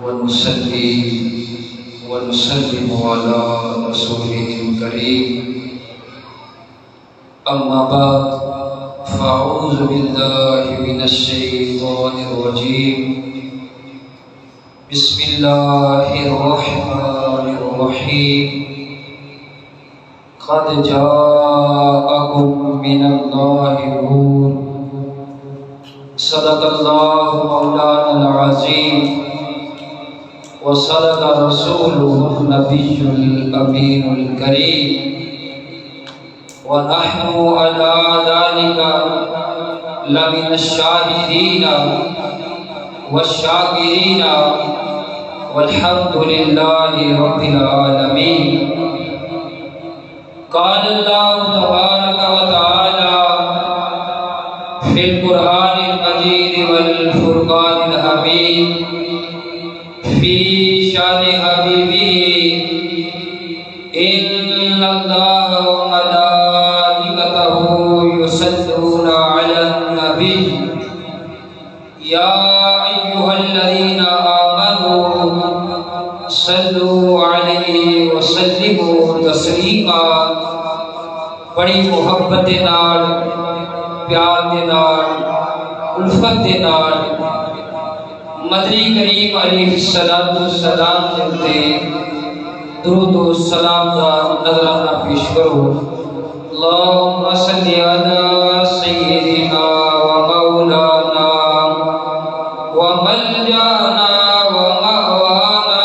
ونصلي ونسلم على رسوله الكريم أما بعد فأعوذ بالله من الشيطان الرجيم بسم الله الرحمن الرحيم قد جاءكم من الله نور صدق الله مولانا العظيم وصدق رسوله النبي الأمين الكريم ونحن على ذلك لمن الشاهدين والشاكرين والحمد لله رب العالمين. قال الله تبارك وتعالى في القرآن المجيد والفرقان الحميد في شان حبيبه إن الله وملائكته يصلون على النبي يا أيها الذين آمنوا صلوا عليه وسلموا تسلیما. بڑی محبت دے نال، پیار دے نال، الفت دے نال مدنی کریم علیہ السلام جلتے درود و سلام دا نظرانہ پیش کرو. اللہم صلی علی سیدنا و مولانا و ملجانا و مأوانا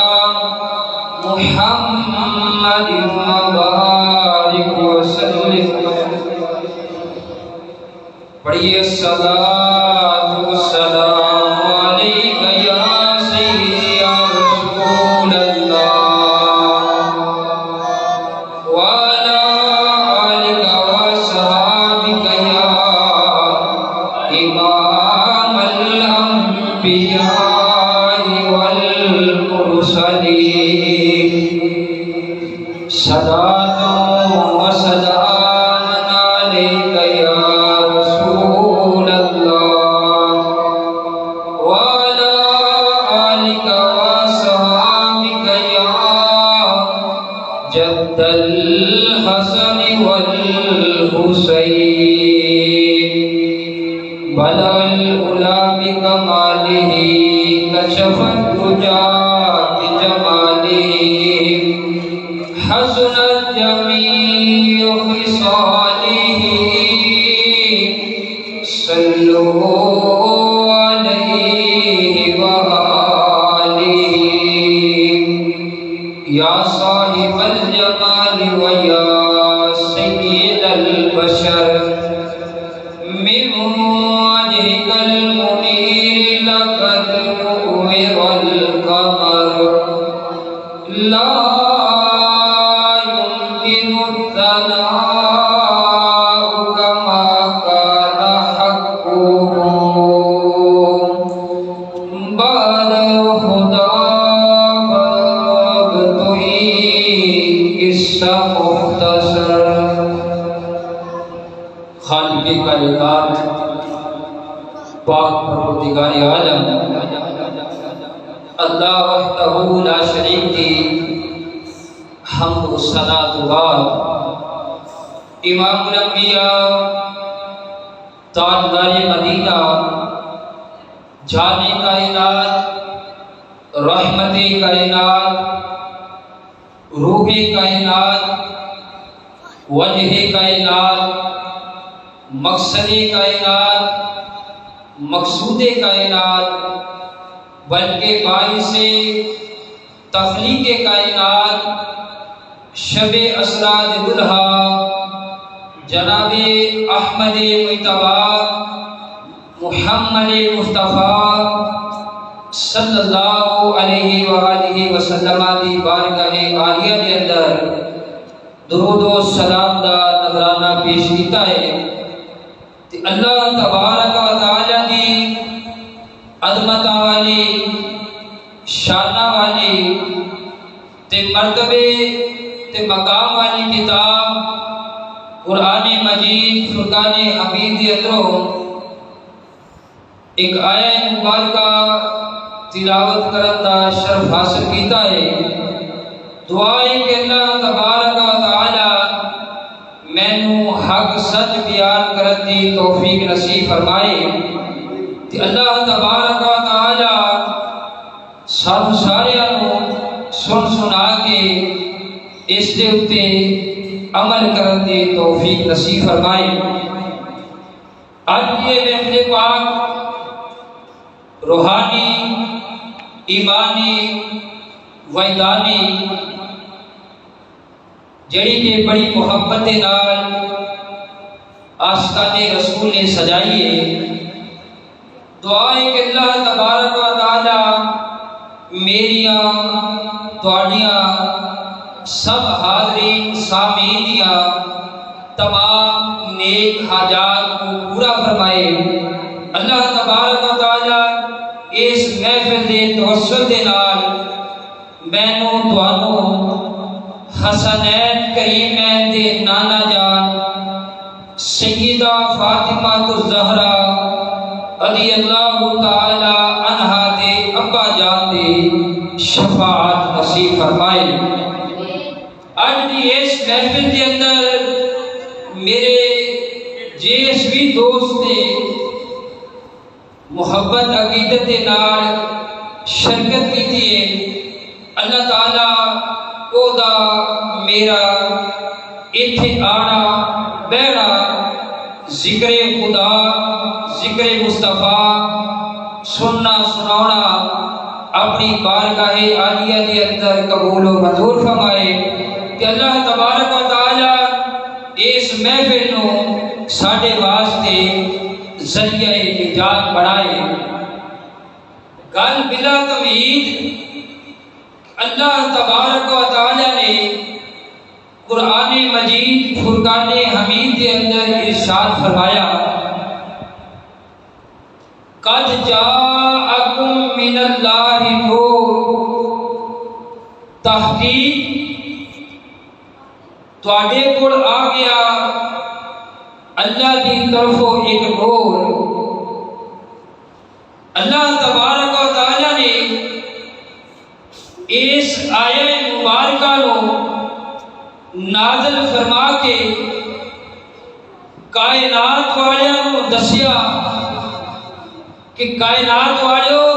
محمد و بارک وسلم. پڑھئے صلاۃ و سلام علیک یا سیدی یا رسول اللہ وعلی آلک و صحابک یا امام الانبیاء والمرسلین. صلاۃ و سلام علیک یا رسول اللہ وعلی آلک و صحابک یا جد الحسن والحسین. بلغ العلا بکمالہ کشف الدجی بجمالہ حسنت جمیع خصالہ. صلوا علیہ وآلہ یا صاحب الجمال و یا سید البشر من وجهك المنير لقد نور القمر لا يمكن الثناء كما كان حقه بعد خدا بغضه قصہ مختصر. خالق کائنات پاک پروردگار عالم اللہ وحدہ لا شریک کی حمد و ثنا بعد امام الانبیاء تاجدار مدینہ جان کائنات رحمت کائنات روح کائنات وجہ کائنات مقصد کائنات مقصود کائنات بلکہ باعث تخلیق کائنات شب اسرار دلہا جناب احمد مجتبی محمد مصطفیٰ صلی اللہ علیہ وآلہ وسلم دی بارگاہ عالیہ کے اندر درود و سلام دا نظرانہ پیش کیتا ہے. اللہ تبارک و تعالی دی عظمت والی شانہ والی تے مرتبے تے مقام والی کتاب قرآن مجید فرقان حمید دی اندروں ایک آیت مبارکہ تلاوت کرن دا شرف حاصل کیتا ہے۔ دعا ہے کہ اللہ تبارک و تعالی مینوں حق سچ بیان کرن دی توفیق نصیب فرمائے تے اللہ تبارک و تعالی سب سارے سن سنا کے اس دے اتے عمل کرن دی توفیق نصیب فرمائے۔ آج یہ محفل پاک روحانی، ایمانی، وجدانی جڑی کہ بڑی محبت نال آستانے رسول نے سجائی ہے۔ دعا ہے کہ اللہ تبارک و تعالی میریاں تواڈیاں سب حاضرین سامعین دیاں تمام نیک حاجات کو پورا فرمائے۔ اللہ تبارک و تعالی اس محفل دے توسط دے نال مینوں تانوں حسنین کریمین دے نانا جان سیدہ فاطمہ الزہرا رضی اللہ تعالی عنہا دے ابا جان دے شفاعت نصیب فرمائے۔ آج دی اس محفل کے اندر میرے جس بھی دوست نے محبت عقیدت کے نال شرکت کی تھی، اللہ تعالیٰ او دا میرا ایتھے آنا بہنا ذکر خدا، ذکر مصطفیٰ سننا سنانا اپنی بارگاہ عالیہ کے اندر قبول و منظور فرمائے کہ اللہ تبارک و تعالی اس محفل نو ساڈے واسطے ذریعہ نجات بنائے۔ گل بلا تمہید اللہ تبارک و تعالی نے قرآن مجید فرقان حمید کے اندر ارشاد فرمایا، قد جاءکم من اللہ نور، تحقیق تواڈے کول آ گیا اللہ کی طرفوں ایک نور۔ اللہ تبارک و تعالی نے اس آیت مبارکہ کو نازل فرما کے کائنات والوں کو دسیا کہ کائنات والوں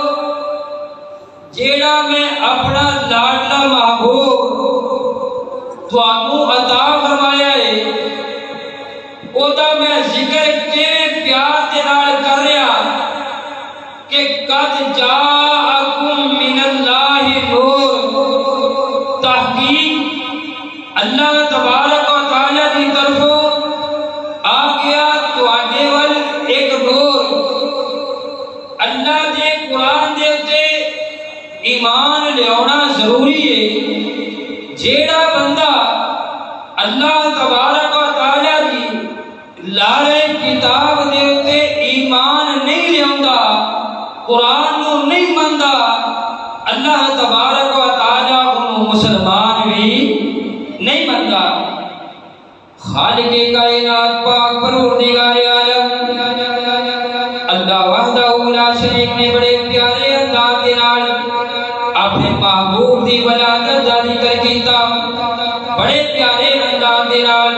جیڑا میں اپنا لاڈلا محبوب تانوں عطا فرمایا ہے او دا میں ذکر کیویں پیار دے نال کر رہا کہ قد جاءکم من اللہ نور، تحقیق اللہ تبارک و تعالی کی طرفوں آ گیا تواڈے ول ایک نور۔ اللہ دے قرآن دے اتے ایمان لیاونا ضروری ہے۔ جیڑا بندہ اللہ تبارک و تعالی دی لارے کتاب دے اتے ایمان نہیں لیاوندا، قرآن نو نہیں مندا، اللہ تبارک و تعالی انہوں مسلمان بھی نہیں مندا۔ خالق کائنات پاک پروردگار عالم اللہ وحدہ لا شریک نے بڑے پیارے انداز کے نال اپنے محبوب دی ولادت دا ذکر کیتا، بڑے پیارے انداز کے نال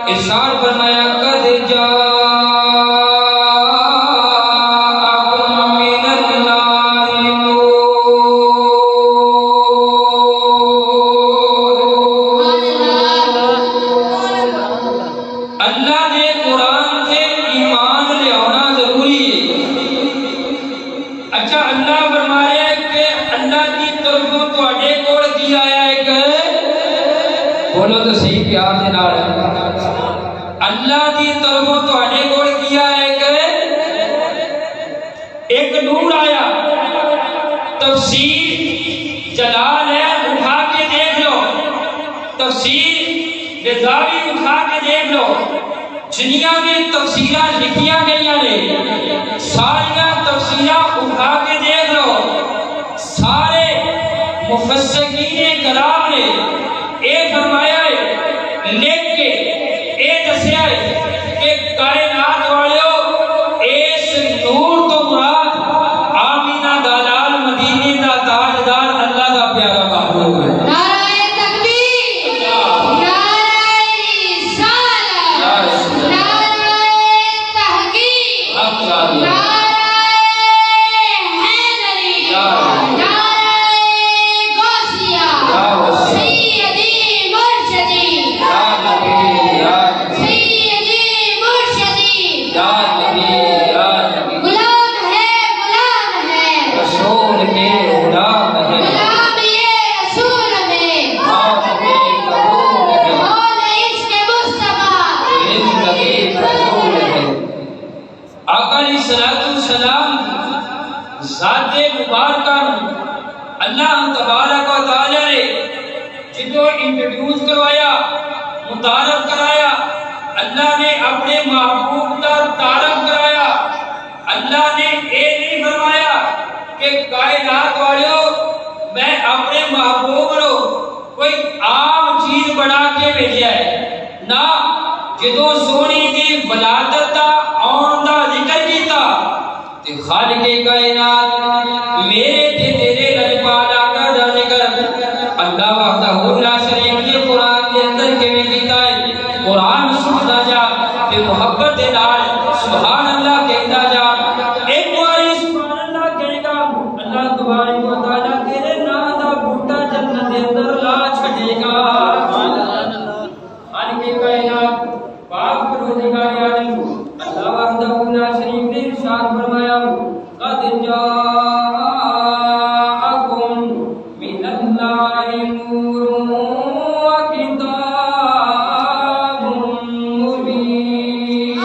ارشاد فرمایا، قد جاءکم من اللہ نور۔ اللہ نے قرآن سے ایمان لے آنا ضروری ہے۔ اچھا اللہ فرما رہا ہے کہ اللہ کی طرفوں تواڈے کول کی آیا ہے کہ بولو تو صحیح پیار دے نال، اللہ کی طرفوں تواڈے کول کی آیا ہے کہ ایک نور آیا۔ تفسیر جلال ہے، اٹھا کے دیکھ لو، تفسیر بیضاوی اٹھا کے دیکھ لو، جنیاں میں تفسیریں لکھیاں گئیاں نے ساریاں تفسیریں اٹھا کے دیکھ لو، سارے مفسرین کلام نے اے فرمایا ہے، لکھ کے اے دسیا ہے کہ کائنات والوں اس نور تو مراد آمینہ دلال مدینہ ذات مبارکہ اللہ تبارک و تعالی نے جدو انٹروڈیوس کروایا، متعارف کرایا، اللہ نے اپنے محبوب کا تعارف کرایا۔ اللہ نے یہ نہیں فرمایا کہ کائنات والوں میں اپنے محبوب کو کوئی عام چیز بنا کے بھیجا ہے، نہ جدو سونی دی ولادت دا آن دا ذکر کیتا تے خالق کائنات میرے تے تیرے لجپالا کا ذکر اللہ وحدہ لا شریک نے قرآن کے اندر کیویں کیتا ہے۔ قرآن سندا جا تے محبت دے نال سبحان اللہ کہندا جا، ایک باری سبحان اللہ کہے گا اللہ تبارک و تعالی تیرے نام دا بوٹا جنت دے اندر لا چھڈے گا۔ خالق کائنات پاک پروردگار عالم اللہ وحدہ لا شریک نے ارشاد فرمایا قد جاءکم من اللہ نور و کتاب مبین۔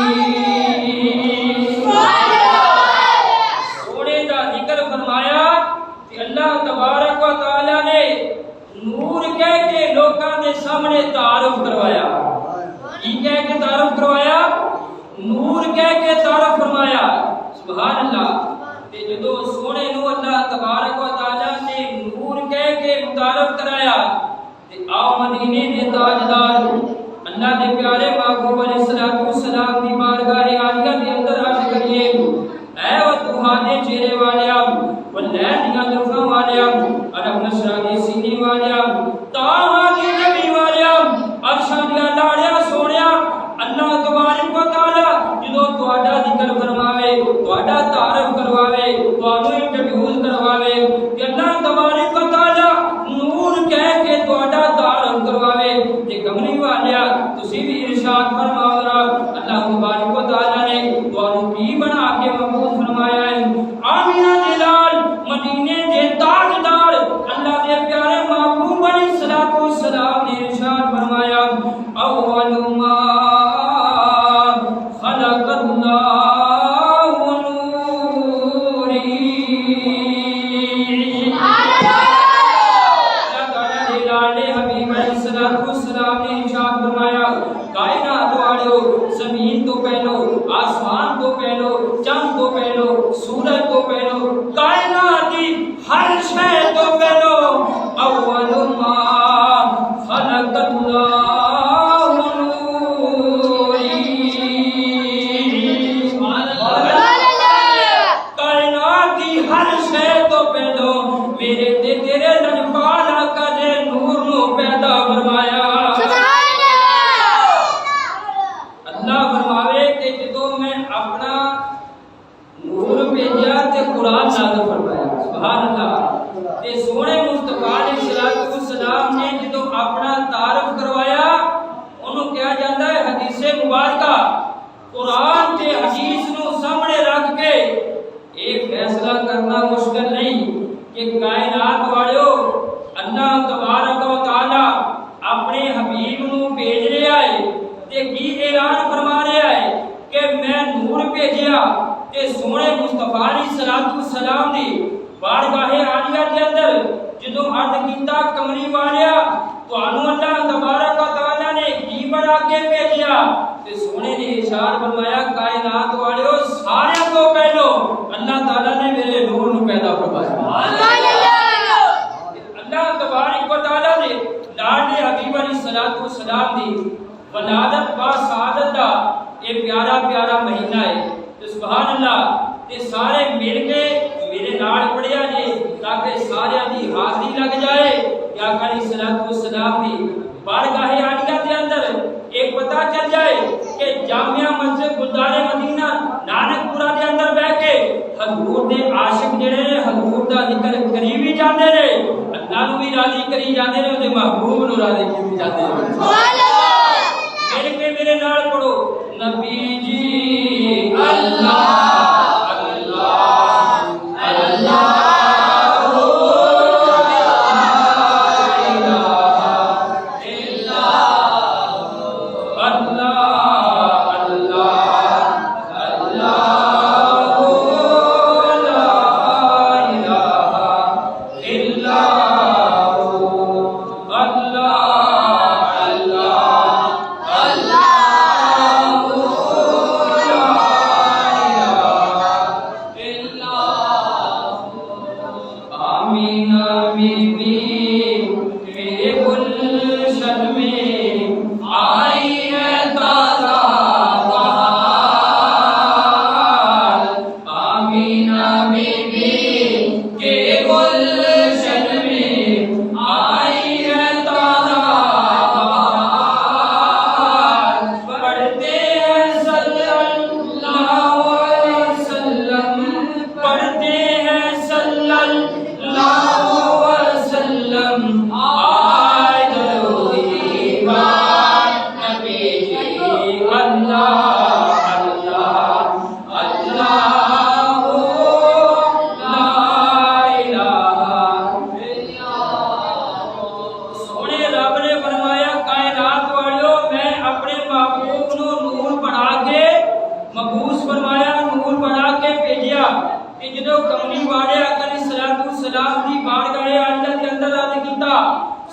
سونے دا ذکر فرمایا کہ اللہ تبارک و تعالی نے نور کہہ کے لوکاں دے سامنے تعارف کروایا۔ کی کہہ کے تعارف کروایا؟ نور کہہ کے تعارف فرمایا۔ سبحان اللہ۔ تے جدو سونے نو اللہ تبارک و تعالی نے نور کہہ کے متعارف کرایا تے آؤ مدینے دے تاجدار اللہ دے پیارے محبوب علیہ السلام دی بارگاہ عالیہ دے اندر عرض کریے اے او تمہارے چہرے والیا واللیل دیاں طرفاں والیا علم نشرہ دے سینے والیا تاہا دی نبی والیا عرشاں دیاں لاڑیاں سونیا اللہ تبارک و تعالی جدو تہاڈا ذکر فرماوے، تہاڈا تعارف کرواوے، تہانوں انٹروڈیوس کرواوے کہ اللہ تبارک و تعالی نور کہہ کے تہاڈا تعارف کرواوے تے کملی والیا تسی بھی ارشاد فرماؤ ذرا اللہ تبارک و تعالی نے تہانوں کی بنا کے مبعوث فرمایا ہے۔ آمینہ جلال مدینے دے تاجدار اللہ دے پیارے محبوب علیہ السلام نے ارشاد فرمایا اول ما خلق اللہ نوری۔ اللہ تعالیٰ نے لاڈلے حبیب علیہ السلام نے ارشاد فرمایا کائنات والو زمین تو پہلو، آسمان تو پہلو، چاند تو پہلو، سورج تو پہلو، کائنات کی ہر شے تو پہلو اول ما خلق اللہ نوری۔ کائنات کی ہر شے تو پہلو میرے تے تیرے لجپال آقا دے نور نو پیدا فرمایا۔ اللہ فرماوے کہ جدو میں اپنا نور بھیجا تے قرآن نازل فرمایا۔ سبحان اللہ۔ تے سونے مصطفیٰ علیہ السلام نے جدو اپنا تعارف کروایا انہوں کیا جاتا ہے حدیث مبارکہ قرآن تے حدیث نو سامنے رکھ کے ایک فیصلہ کرنا مشکل نہیں کہ کائنات والو اللہ تبارک و تعالی اپنے حبیب نو بھیج رہا ہے تے کی اعلان فرما رہا ہے کہ میں نور بھیجیا تے سونے مصطفیٰ علیہ السلام دی بارگاہ عالیہ کے اندر جدو عرض کیتا کمری والیا تانوں اللہ تبارک و تعالی نے کی بنا کے بھیجیا تے سونے نے ارشاد فرمایا کائنات والو سارے تو پہلو اللہ تعالی نے میرے نور نو پیدا فرمایا۔ سبحان اللہ۔ اللہ تبارک و تعالی نے لاڈلے حبیب علیہ السلام دی ولادت با سعادت دا یہ پیارا پیارا مہینہ ہے تے سبحان اللہ تے سارے مل کے میرے نال پڑھیا جے تاکہ سارے دی حاضری لگ جائے کہ آقا علیہ السلام دی بارگاہ عالیہ کے اندر ایک پتہ چل جائے کہ جامعہ مسجد گلزار مدینہ نانک پورا دے اندر بیٹھ کے حضور دے عاشق جڑے نے حضور دا ذکر کری بھی جاندے نے، اللہ نو بھی راضی کری جاندے نے، تے محبوب نو راضی کری جاندے نے۔ سبحان اللہ۔ میرے نال پڑھو نبی جی اللہ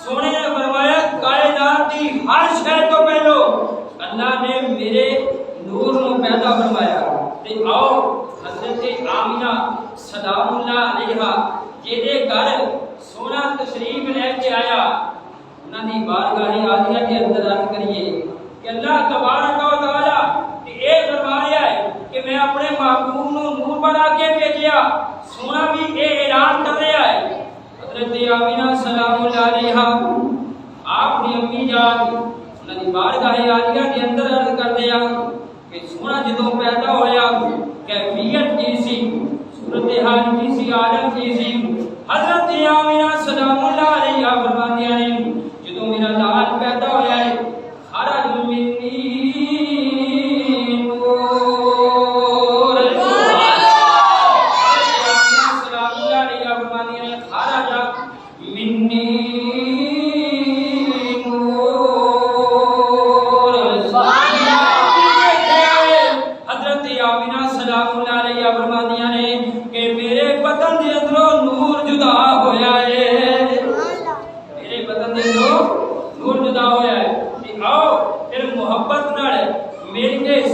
سونے نے فرمایا کائنات کی ہر شے تو پہلو اللہ نے میرے نور نو پیدا فرمایا تے آؤ حضرت آمینہ سلام اللہ علیہا جہدے گھر سونا تشریف لے کے آیا انہاں دی بارگاہ عالیہ کے اندر عرض کریے کہ اللہ تبارک و تعالی نے اے فرمایا ہے کہ میں اپنے محبوب نو نور بنا کے بھیجیا، سونا بھی اے اعلان کر رہا ہے۔ حضرت آمینہ سلام اللہ علیہا آپ کی امی جان انہاں دی بارگاہ عالیہ کے اندر عرض کر دیا کہ سونا جدوں پیدا ہویا کیفیت کی سی، صورتحال کی سی، عالم کی سی۔ حضرت آمینہ سلام اللہ علیہا فرماندیاں نے جدوں میرا لال پیدا ہویا ہے خرج منی نور، سلام اللہ علیہا فرماندیاں نے خرج منی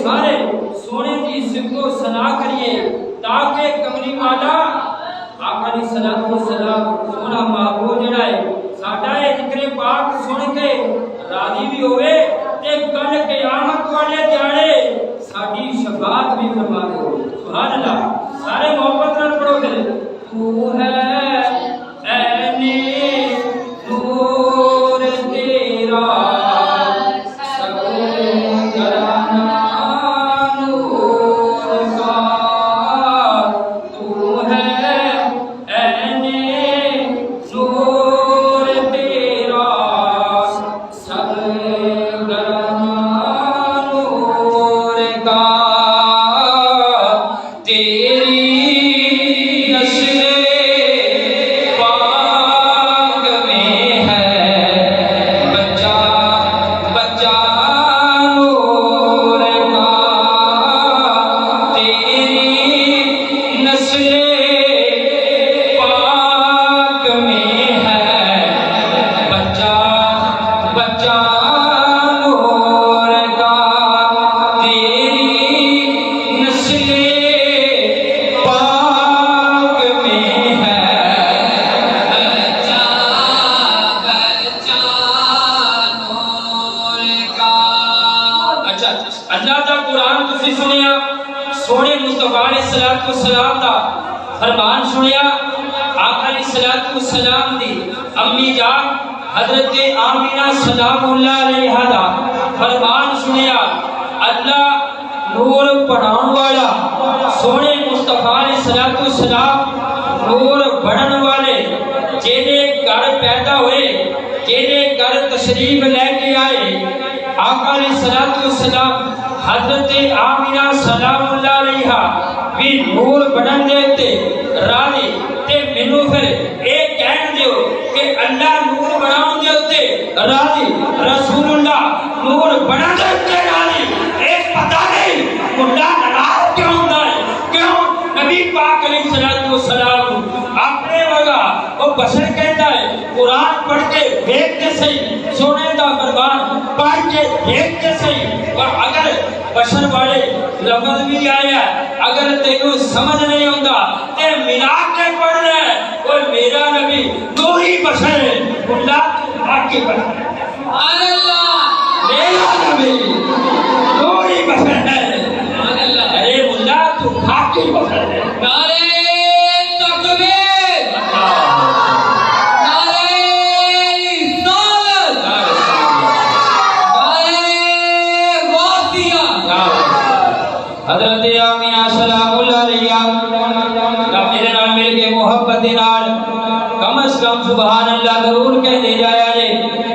سارے سونے کی صفت و ثنا کریے تاکہ کملی والا آقا علیہ الصلوۃ والسلام سونا محبوب جڑا ہے ساڈا اے ذکر پاک سن کے راضی بھی ہوئے تے کل قیامت والے دیہڑے ساڈی شفاعت بھی فرما دے۔ سبحان اللہ۔ سارے محبت نال پڑھو تے تو ہے عین نور تیرا السلام دا فرمان سنیا آقا علیہ الصلوۃ والسلام دی امی جان حضرت آمینہ سلام اللہ علیہا دا فرمان سنیا اللہ نور بناؤن والا سونے مصطفیٰ علیہ السلام نور بڑھن والے جینے گھر پیدا ہوئے جینے گھر تشریف لے کے آئے آقا علیہ السلام حضرت آمینہ سلام اللہ علیہ بھی نور بڑھن دیتے راضی تے منو پھر ایک کہن دیو کہ اللہ نور بڑھاؤں دیتے راضی رسول اللہ نور بڑھن دیتے راضی ایک پتہ نہیں اللہ نراز کیوں ہوتا ہے کیوں نبی پاک علیہ السلام اپنے وگا وہ بشر کہتا ہے قرآن پڑھ کے دیکھتے صحیح سونے دا فرمان پڑھ کے دیکھتے صحیح اور اگر بشر والے لفظ بھی آیا اگر تینوں سمجھ نہیں ہوتا تے ملا کے پڑھ رہا ہے وہ میرا نبی دو ہی بشر ہے اللہ باقی بشر ہے میرا نبی دو ہی بشر ہے ارے ملا تو باقی بشر ہے حضرت آمینہ سلام اللہ علیہ میرے نال مل کے محبت نال کم از کم سبحان اللہ ضرور کہہ دے جایا جے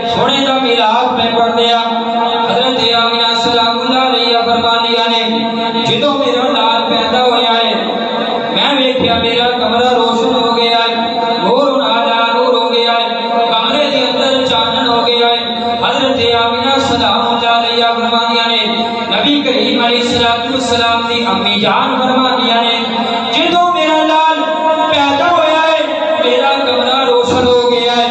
سونے دا میلاد میں پڑھ دیا حضرت آمینہ سلام اللہ علیہ فرمانیا نے جدوں میرا لال پیدا ہویا ہے میں ویکھیا میرا کمرہ روشن ہو گیا ہے نور علی نور ہو گیا ہے کمرے دے اندر چانن ہو گیا ہے حضرت آمینہ سلام اللہ علیہ فرمانیا نے نبی کریم علیہ السلام دی امی جان فرمانیا نے جدوں میرا لال پیدا ہویا ہے میرا کمرہ روشن ہو گیا ہے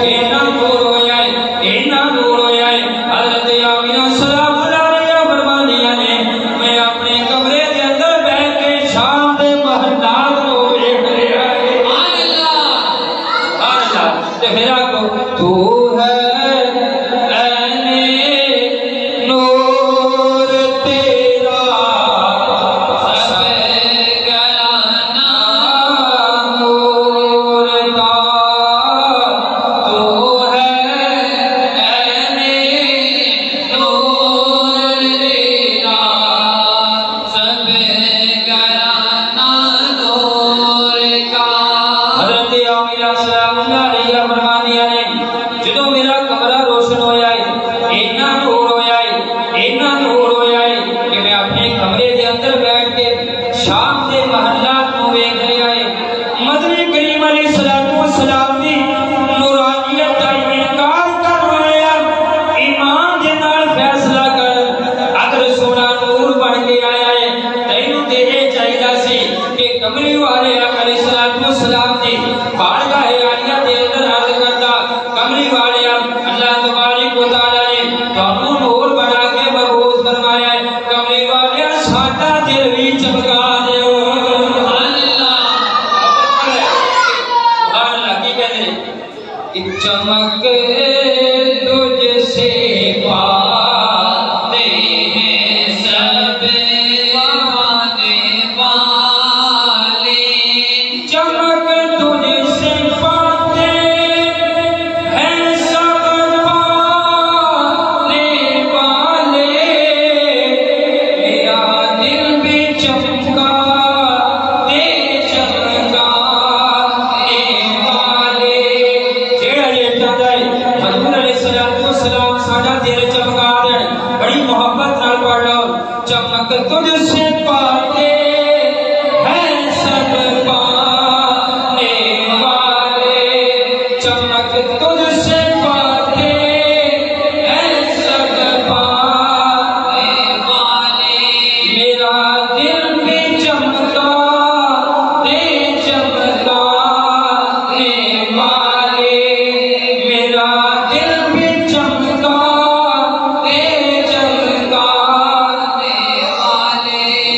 اینا نور ہویا ہے اینا نور ہویا ہے حضرت آمینہ سلام اللہ علیہ فرمانیا نے میں اپنے کمرے دے اندر بیٹھ کے شام دے محلات نو ویکھ رہا ہے سبحان اللہ تے میرا کو تو ہے چمک تجھ سے پاتے ہیں سب پانے والے چمک تجھ سے پاتے ہیں سب پانے والے میرا دل بھی چمکا دے چمکا چمک تجھ سے پاتے ہیں سب پانے والے چمک تجھ سے پاتے ہیں سب پانے والے میرا دل بھی چمکا دے چمکانے والے میرا دل بھی چمکا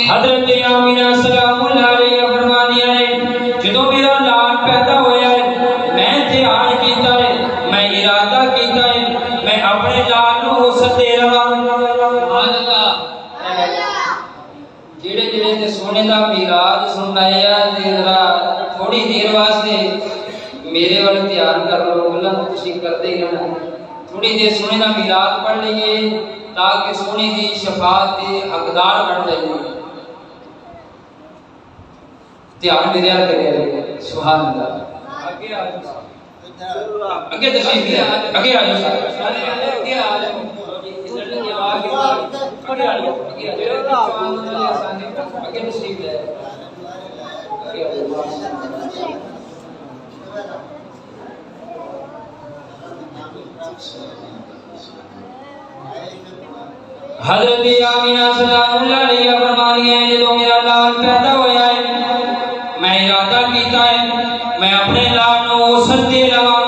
حضرت آمینہ سلام اللہ علیہ فرمانیا نے جدو میرا لال پیدا ہویا ہے میں دھیان کیتا ہے میں ارادہ کیتا ہے میں اپنے لال نو وسعت دے رہا جڑے جڑے تے سونے دا میراج سنایا تے ذرا تھوڑی دیر واسطے میرے ول دھیان کر لو اللہ تسی کردے ہی رہنا تھوڑی دیر سونے دا میراج پڑھ لئیے تاکہ سونے دی شفاعت کے حقدار بن جائے. دھیان میرے حال کرے. سبحان اللہ. اگے تشریف لے اگے آ جاؤ. حضرت آمینہ سلام اللہ علیہ فرمانی ہے جدو میرا لال پیدا ہویا ہے میں ارادہ کیتا ہے میں اپنے لال نو وسعت دے لواں.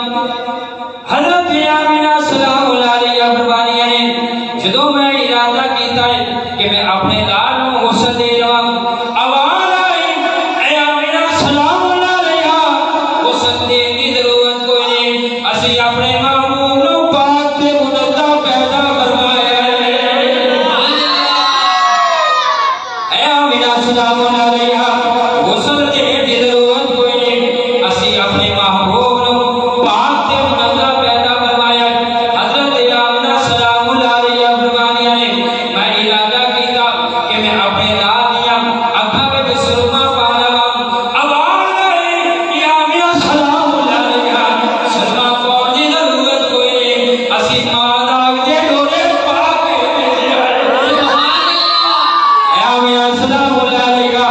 حضرت آمینہ سلام اللہ علیہ فرمانی ہے جدو میں ارادہ کیتا ہے کہ میں اپنے لال نو وسعت دے لواں آواز آئی اے آمینہ سلام اللہ علیہ وسعت دے کی ضرورت کوئی نہیں اسی اپنے محبوب نو پاک تے منزہ پیدا فرمایا ہے. اے آمینہ سلام اللہ علیہ وسعت دے کی ضرورت کوئی نہیں اسی اپنے محبوب نو پاک تے منزہ پیدا فرمایا ہے. حضرت آمینہ سلام اللہ علیہ فرمایا نے میں ارادہ کیتا کہ میں اپنے لال دیاں اکھاں وچ سرما پا لواں. آواز آئی یا آمینہ سلام اللہ علیہ سرما پاؤن دی ضرورت کوئی نہیں اسی ماں داغ دے ڈورے پا کے بھیجے آئے. اے آمینہ سلام اللہ علیہ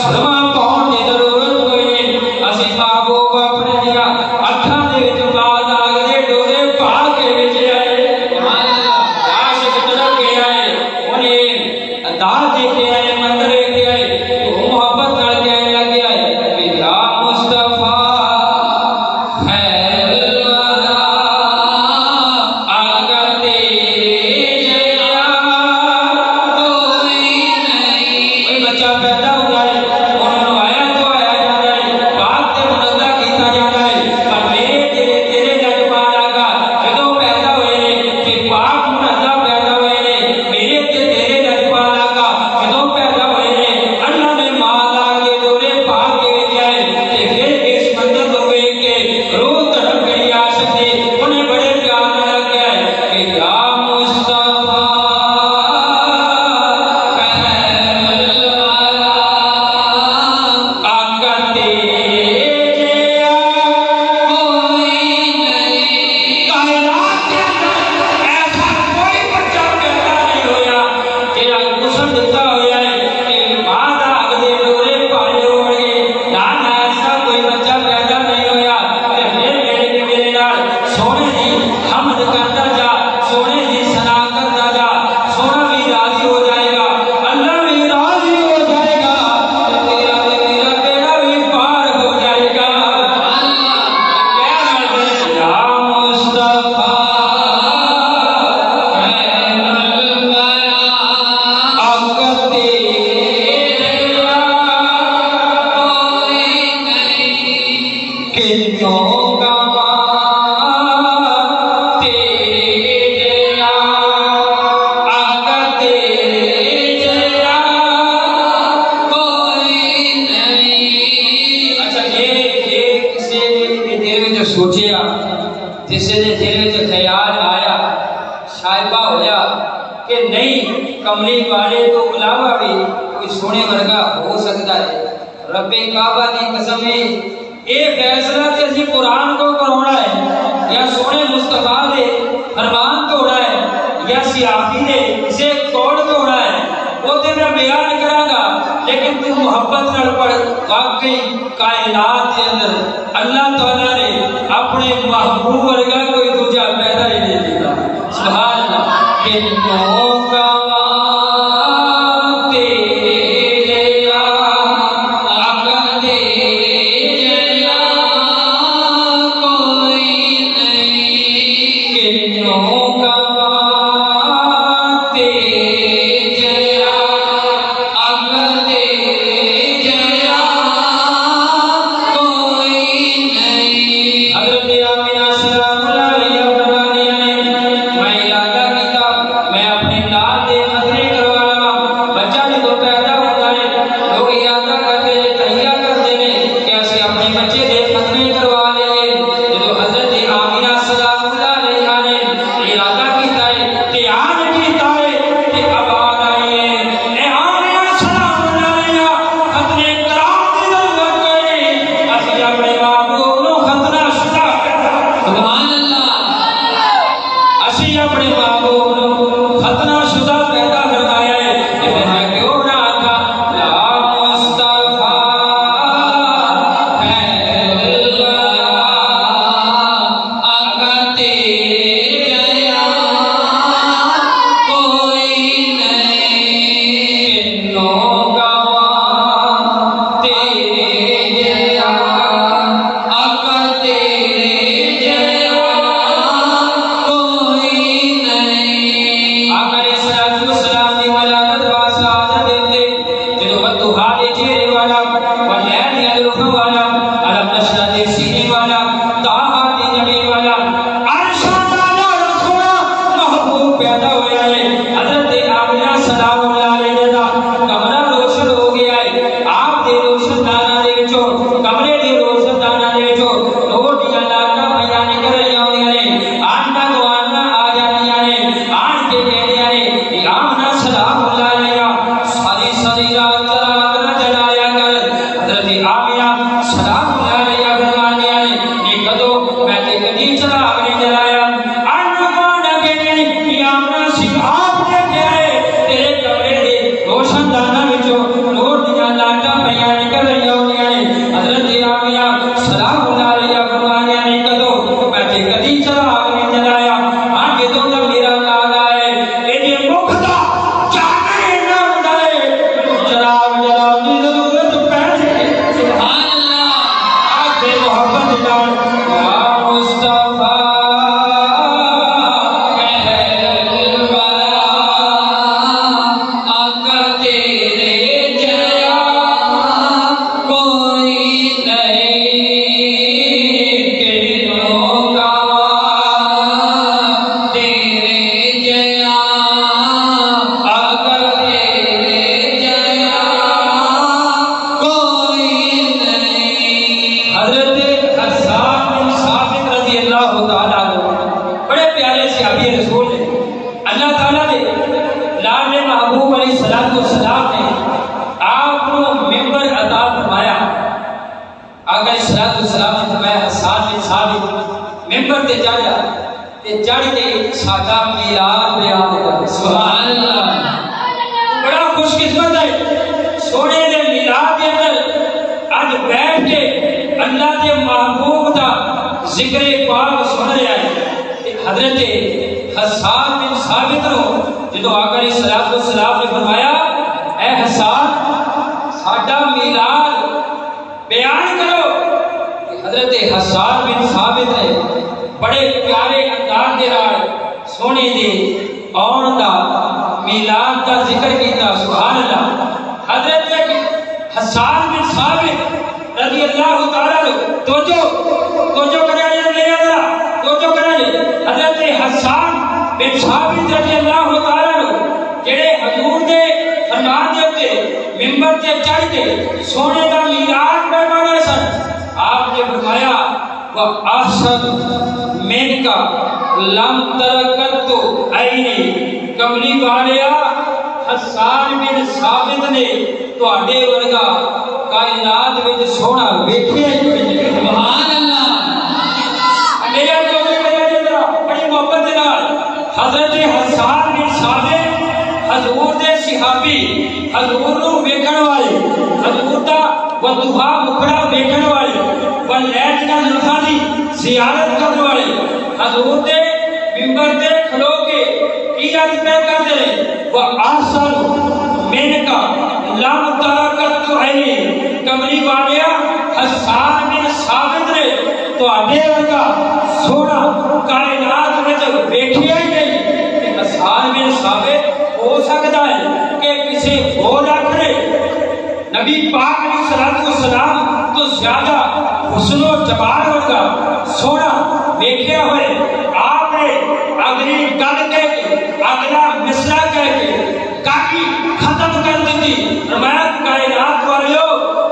سرما پاؤن دی ضرورت کوئی نہیں اسی محبوب اپنے دیا اکھاں دے وچ ماں داغ دے ڈورے پا کے بھیجے آئے. عاشق طرف کے آئے انہیں دار دے کے آئے مندر دے آئے تو محبت نال کہنے لگے آئے کہ یا مصطفیٰ خیر الورا آقا تیرے جیسا کوئی نہیں. کوئی بچہ پیدا ہوا ہے انہوں نے آیا تو آیا جاتا ہے پاک تے منزہ کیتا جاتا ہے پر میرے تیرے لجپالا کا جدو پیدا ہوئے نے کہ پاک منزہ پیدا ہوئے نے میرے تیرے لجپالا کا جدو پیدا ہوئے نے اللہ نے مالا کے دورے پاک کے جائے کہ پھر اس منظر کو دیکھ کے روح تڑپ گئی عاشق دی انہیں بڑے پیار میں لگ گیا ہے کہ یا مصطفیٰ خیر الورا آقا تیرے جیسا کوئی نہیں. کائنات کے اندر ایسا کوئی بچہ پیدا نہیں ہویا تیرا غسل دیتا ہویا ہے کہ ماں داغ دے ڈورے پالے ہو گئے. نہ ایسا کوئی بچہ پیدا نہیں ہویا کہ پھر میرے نال سونے دی حمد کرتا جا سونے دی ثنا کرتا جا سونا بھی راضی ہو جائے گا اللہ بھی راضی ہو جائے گا تیرا تے میرا بیڑا بھی پار ہو جائے گا. یا مصطفیٰ خیر الورا آقا تیرے جیسا کوئی نہیں. کتنوں کا تیرے جیسا آقا تیرے جیسا کوئی نہیں. اچھا یہ کسی نے دل وچ سوچیا کسی نے دل وچ خیال آیا شائبہ ہویا کہ نہیں کملی والے تو علاوہ بھی کوئی سونے ورگا ہو سکتا ہے. رب کعبہ کی قسم ہے اے فیصلہ تے اسی قرآن کو کرونا ہے یا سونے مصطفیٰ دے فرمان توڑا ہے یا سیافی دے اسے توڑ توڑا ہے وہ تے میں بیان کراں گا لیکن تو محبت نال پڑھ. واقعی کائنات کے اندر اللہ تعالیٰ نے اپنے محبوب ورگا کوئی دوجا پیدا ہی نہیں کیتا. سبحان اللہ. کتنوں کا تیرے جیسا آقا تیرے جیسا کوئی نہیں. کتنوں کا تیرے جیسا آقا تیرے جیسا کوئی نہیں. حضرت آمینہ سلام اللہ علیہ فرمانی ہے میں ارادہ کیتا میں اپنے سبحان اللہ اسی اپنے محبوب نو ختنہ شدہ پیدا فرمایا ہے کہ میں کیوں نہ آکھا لا مصطفیٰ خیر اللہ آقا تیرے جیا کوئی نہیں نو گواہ تیرے جیا آقا تیرے جیا کوئی نہیں آقا علیہ الصلوۃ والسلام دی ولادت واسعہ دیتے جدو بدوہا دے چہرے والا واللین الرف والا علم نشرہ دے سینے والا طاہا دے نبی والا عرشہ والا رسولہ محبوب پیدا ہویا ہے حضرت آمنہ سلام اللہ علیہ دا کمرہ روشن ہو گیا ہے آپ دے روشن دانا دے وچوں کمرے دے روشن دانا دے وچوں نور دیاں لاٹاں پیاں نکل رہیاں ہوندیاں نے آنٹا گوانا آ جاندیاں نے آن کے کہندیاں نے آمنہ سلام اللہ علیہ ساری ساری رات چراغ نہ جلایا کر حضرت آمنہ سلام اللہ علیہ فرمانے آئے یہ کدو میں تے کدی چراغ نہیں جلایا آن گوانا کہنے آمنہ آپ نے کیا ہے تیرے کمرے دے روشن دانا وچوں نور دیاں لاٹاں پیاں نکل رہیاں ہوندیاں نے حضرت آمنہ سلام اللہ علیہ فرمانے آئے کدو میں تے کدی چراغ نہیں جلایا ہاں جدوں دا میرا نال آئے ایدے مکھ دا جانا اینا ہوندا ہے چراغ جلاؤ دی ضرورت پہ جائے سبحان اللہ آپ دے محبت نال یا مصطفیٰ خیر الورا آقا تیرے جیا کوئی نہیں کنوں گواہ تیرے جیا آقا تیرے جیا کوئی نہیں حضرت حسان بن ثابت رضی اللہ تعالیٰ عنہ بڑے پیارے صحابی رسول ہیں اللہ تعالیٰ نے لاڈلے محبوب علیہ الصلوۃ والسلام نے آپ کو ممبر عطا فرمایا آقا علیہ الصلوۃ والسلام نے فرمایا حسان بن ثابت ممبر تے چڑھ جا تے چڑھ کے ساڈا میلاد بیان کر سبحان اللہ بڑا خوش قسمت ہے سونے دے میلاد دے اندر اج بیٹھ کے اللہ کے محبوب دا ذکر پاک سن رہا ہے کہ حضرت حسان بن ثابت نو جدو آقا علیہ الصلوۃ والسلام نے فرمایا اے حسان ساڈا میلاد بیان کرو کہ حضرت حسان بن ثابت نے بڑے پیارے انداز دے نال سونے دے آن دا میلاد دا ذکر کیتا سبحان اللہ حضرت حسان بن ثابت رضی اللہ تعالیٰ عنہ توجہ کرائے لے آدھا توجہ کرائے حضرت حسان بن ثابت رضی اللہ تعالیٰ عنہ جڑے حضور دے فرمان دے اتے ممبر تے چڑھ کے سونے دا میلاد بیٹھا گئے سن آپ نے فرمایا وَأَحْسَنُ مِنْكَ لَمْ تَرَكَتُ عَيْنِي کملی والیا حسان بن ثابت نے تواڈے ورگا کائنات وچ سونا ویکھیا ہی نہیں سبحان اللہ میرا جو میرا بڑی محبت دے نال حضرت حسان بن ثابت حضور دے صحابی حضور نو ویکھن والے حضور دا وضحا مکھڑا ویکھن والے واللیل دا زلفا دی زیارت کرنے والے حضور دے ممبر تے کھلو کے کی عرض پہ کرتے ہیں وَأَحْسَنُ مِنْكَ لَمْ تَرَكَتُ عَيْنِي کملی والیا حسان بن ثابت نے تواڈے ورگا سونا کائنات وچ ویکھیا ہی نہیں کہ حسان بن ثابت ہو سکتا ہے کہ کسی ہور آکھے نبی پاک علیہ الصلوۃ والسلام تو زیادہ حسن و جمال ورگا سونا ویکھیا ہوئے آپ نے اگلی گل کہہ کے اگلا مصرع کہہ کے کافی ختم کر دی روایت کائنات والو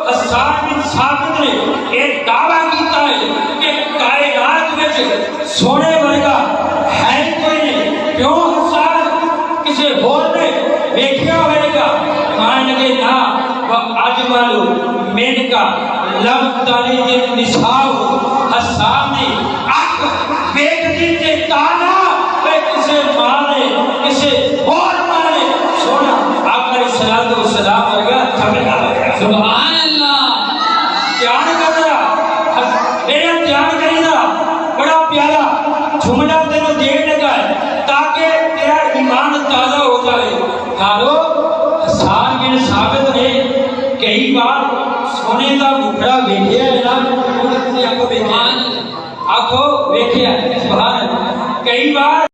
حسان بن ثابت نے ایک دعویٰ کیتا ہے کہ کائنات وچ سونے ورگا ہے کوئی نہیں کیوں حسان کسی اور نے ویکھیا ہوئے گا مان لگے نا اجمل من کا لم تلد النساء حسان نے کسے اور مارے سونا آپ علیہ الصلوۃ والسلام ہو گیا تھمنا سبحان اللہ دھیان کرنا میرا دھیان کرینا بڑا پیارا جملہ تینوں دین لگا ہے تاکہ تیرا ایمان تازہ ہو جائے کارو حسان بن ثابت نے کئی بار سونے کا بکڑا ویکھیا ہے نا آنکھوں ویکھیا سبحان اللہ کئی بار